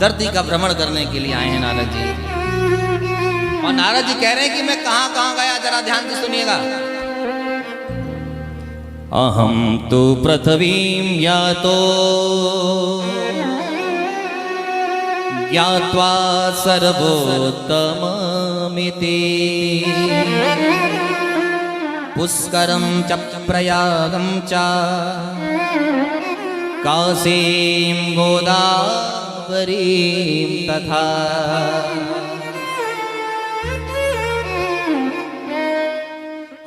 धरती का भ्रमण करने के लिए आए हैं नारद जी। और नारद जी कह रहे हैं कि मैं कहां कहां गया, जरा ध्यान से सुनिएगा। अहम तो पृथ्वीं यातो ज्ञात्वा सर्वोत्तममिति पुष्करं च प्रयागं च काशीं गोदावरीं तथा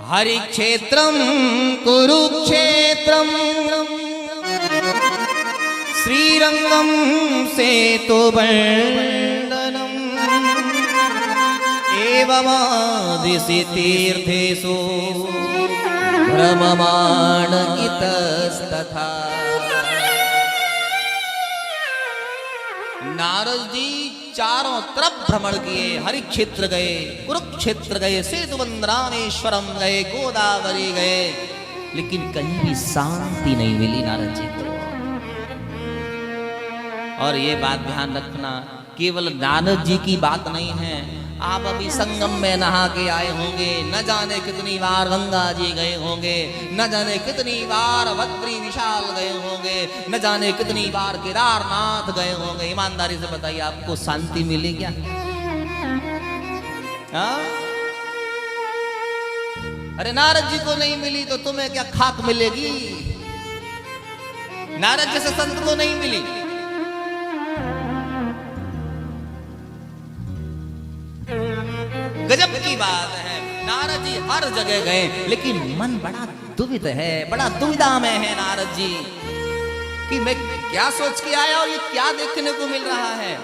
हरिक्षेत्रं कुरुक्षेत्रं श्रीरंगं सेतुबन्धनम् एवमादिशि तीर्थेषु भ्रममाण इतस्तथा। नारद जी चारों तरफ भ्रमण किए, हरि क्षेत्र गए, कुरुक्षेत्र गए, सेतुबंधरामेश्वरम गए, गोदावरी गए, लेकिन कहीं भी शांति नहीं मिली नारद जी को। और ये बात ध्यान रखना, केवल नारद जी की बात नहीं है, आप अभी संगम में नहा के आए होंगे, न जाने कितनी बार गंगा जी गए होंगे, न जाने कितनी बार बद्री विशाल गए होंगे, न जाने कितनी बार केदारनाथ गए होंगे। ईमानदारी से बताइए, आपको शांति मिली क्या? हाँ? अरे नारद जी को नहीं मिली तो तुम्हें क्या खाक मिलेगी? नारद जैसे संत को नहीं मिली। गजब की बात है, नारद जी हर जगह गए, लेकिन मन बड़ा दुविध है, बड़ा दुविधा में है नारद जी कि मैं क्या सोच के आया और ये क्या देखने को मिल रहा है।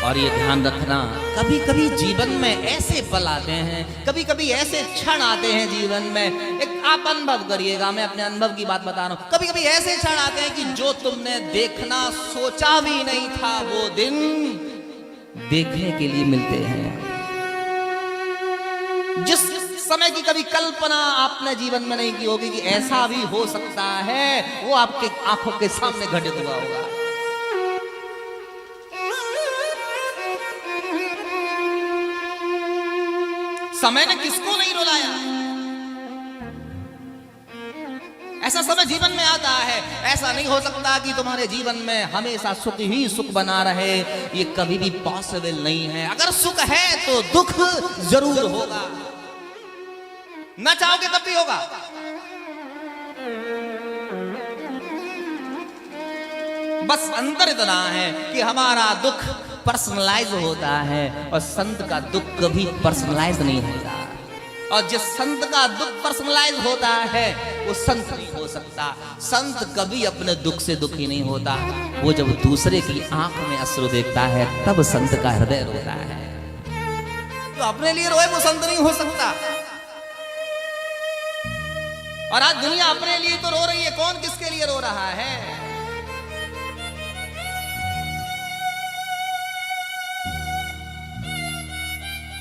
और ये ध्यान रखना, कभी कभी जीवन में ऐसे पल आते हैं, कभी कभी ऐसे क्षण आते हैं जीवन में, एक आप अनुभव करिएगा, मैं अपने अनुभव की बात बता रहा हूं। कभी कभी ऐसे क्षण आते हैं कि जो तुमने देखना सोचा भी नहीं था, वो दिन देखने के लिए मिलते हैं। जिस समय की कभी कल्पना आपने जीवन में नहीं की होगी कि ऐसा भी हो सकता है, वो आपके आंखों के सामने घटित हुआ होगा। समय ने किसको नहीं रुलाया? ऐसा समय जीवन में आता है। ऐसा नहीं हो सकता कि तुम्हारे जीवन में हमेशा सुख ही सुख बना रहे, ये कभी भी पॉसिबल नहीं है। अगर सुख है तो दुख जरूर होगा, ना चाहोगे तब भी होगा। बस अंतर इतना है कि हमारा दुख पर्सनलाइज होता है और संत का दुख कभी पर्सनलाइज नहीं होता। और जिस संत का दुख पर्सनलाइज होता है वो संत नहीं हो सकता। संत कभी अपने दुख से दुखी नहीं होता, वो जब दूसरे की आंख में अश्रु देखता है तब संत का हृदय रोता है। तो अपने लिए रोए वो संत नहीं हो सकता। और आज दुनिया अपने लिए तो रो रही है, कौन किसके लिए रो रहा है?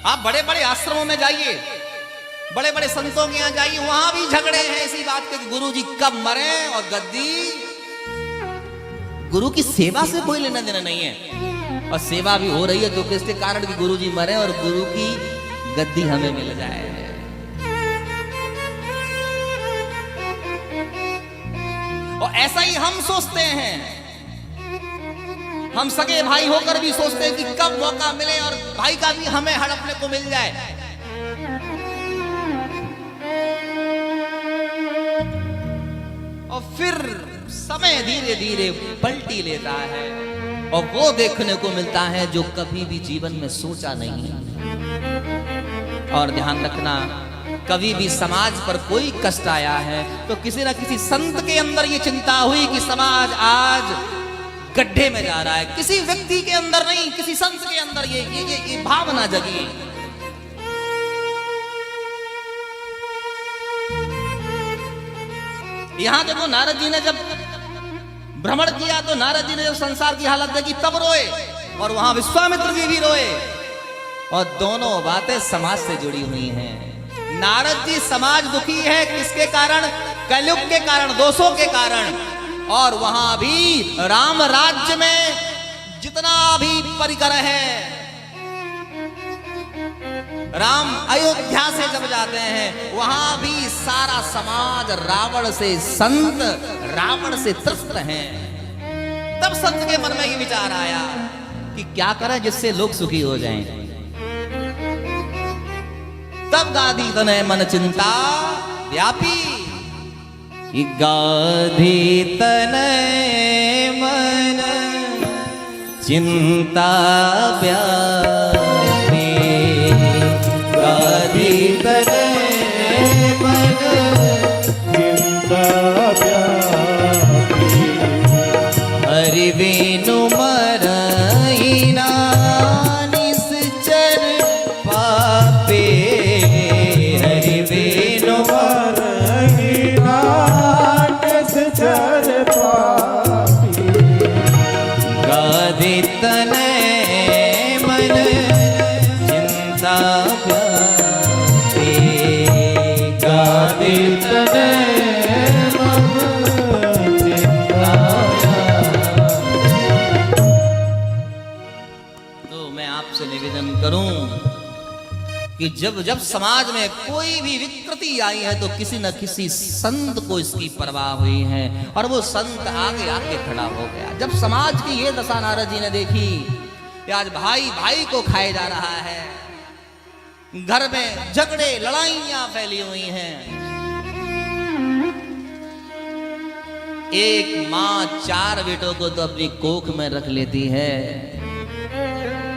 आप बड़े बड़े आश्रमों में जाइए, बड़े बड़े संतों के यहां जाइए, वहां भी झगड़े हैं इसी बात के कि गुरु जी कब मरे, और गद्दी गुरु की सेवा से कोई लेना देना नहीं है। और सेवा भी हो रही है तो किसके कारण कि गुरु जी मरे और गुरु की गद्दी हमें मिल जाए। और ऐसा ही हम सोचते हैं, हम सगे भाई होकर भी सोचते हैं कि कब मौका मिले और भाई का भी हमें हड़पने को मिल जाए। और फिर समय धीरे धीरे पलटी लेता है और वो देखने को मिलता है जो कभी भी जीवन में सोचा नहीं। और ध्यान रखना, कभी भी समाज पर कोई कष्ट आया है तो किसी न किसी संत के अंदर ये चिंता हुई कि समाज आज गड्ढे में जा रहा है। किसी व्यक्ति के अंदर नहीं, किसी संत के अंदर ये भावना जगी। यहां देखो, नारद जी ने जब भ्रमण किया तो नारद जी ने जब संसार की हालत देखी तब रोए, और वहां विश्वामित्र जी भी रोए। और दोनों बातें समाज से जुड़ी हुई हैं। नारद जी समाज दुखी है किसके कारण? कलयुग के कारण, दोषों के कारण। और वहां भी राम राज्य में जितना भी परिकर है, राम अयोध्या से जब जाते हैं वहां भी सारा समाज रावण से, संत रावण से त्रस्त हैं। तब संत के मन में ये विचार आया कि क्या करें जिससे लोग सुखी हो जाएं। तब गाधी तनय मन चिंता व्यापी, गाधी तनय मन चिंता व्यापी, गाधी तनय मन चिंता व्यापी, हरि वेणु मरइना निश्चर पापे, हरि वेणु मरइना निश्चर पापे, गाधी तनय मन चिंता व्यापी, गाधी तनय मन चिंता। तो मैं आपसे निवेदन करूं कि जब जब समाज में कोई भी विकृति आई है तो किसी न किसी संत को इसकी परवाह हुई है और वो संत आगे आके खड़ा हो गया। जब समाज की ये दशा नारद जी ने देखी कि आज भाई भाई को खाए जा रहा है, घर में झगड़े लड़ाइयां फैली हुई हैं, एक माँ 4 बेटों को तो अपनी कोख में रख लेती है,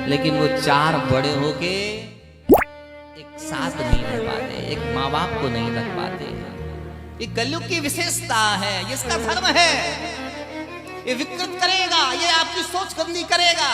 लेकिन वो 4 बड़े होके एक साथ नहीं रह पाते, एक माँ बाप को नहीं रख पाते। ये कलयुग की विशेषता है, ये इसका धर्म है। ये विकृत करेगा, ये आपकी सोच गंदी करेगा।